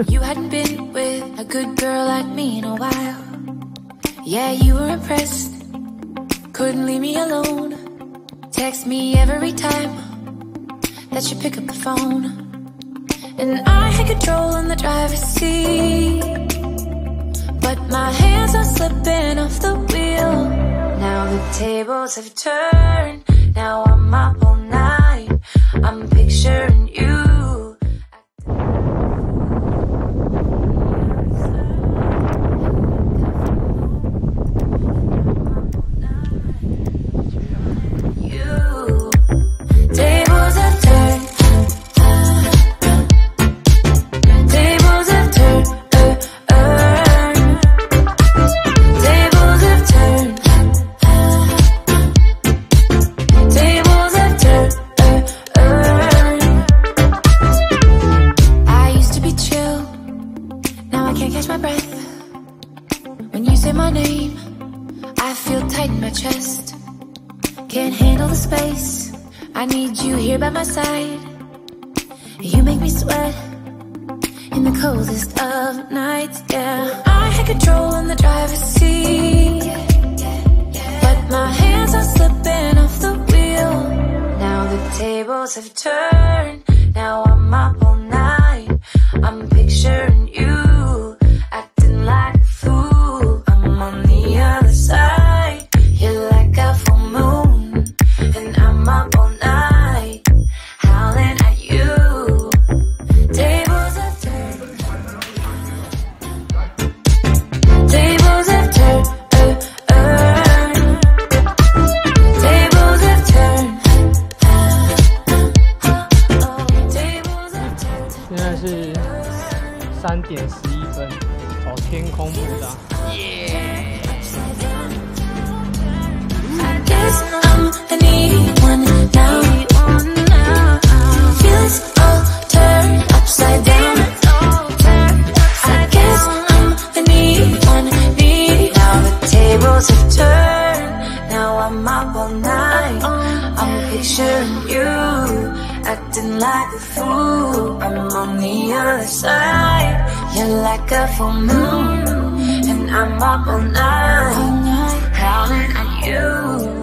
You hadn't been with a good girl like me in a while. Yeah, you were impressed. Couldn't leave me alone. Text me every time that you pick up the phone. And I had control in the driver's seat, but my hands are slipping off the wheel. Now the tables have turned. Now I'm up all night. I'm picturing you. When you say my name, I feel tight in my chest. Can't handle the space. I need you here by my side. You make me sweat in the coldest of nights, yeah. I had control in the driver's seat, but my hands are slipping off the wheel. Now the tables have turned. Now I'm up all night. I'm picturing you, acting like a fool. I'm on the other side. You're like a full moon, and I'm up all night, howling at you. Tables have turned. Tables have turned. Tables have turned. Tables have turned. 现在是3:11，好天空不大，耶！ I guess I'm the needy one now. Feels all turned upside down. I guess I'm the needy one, needy. Now the tables have turned. Now I'm up all night. I'm picturing you, acting like a fool. I'm on the other side. You're like a full moon, and I'm up all night, howling at you.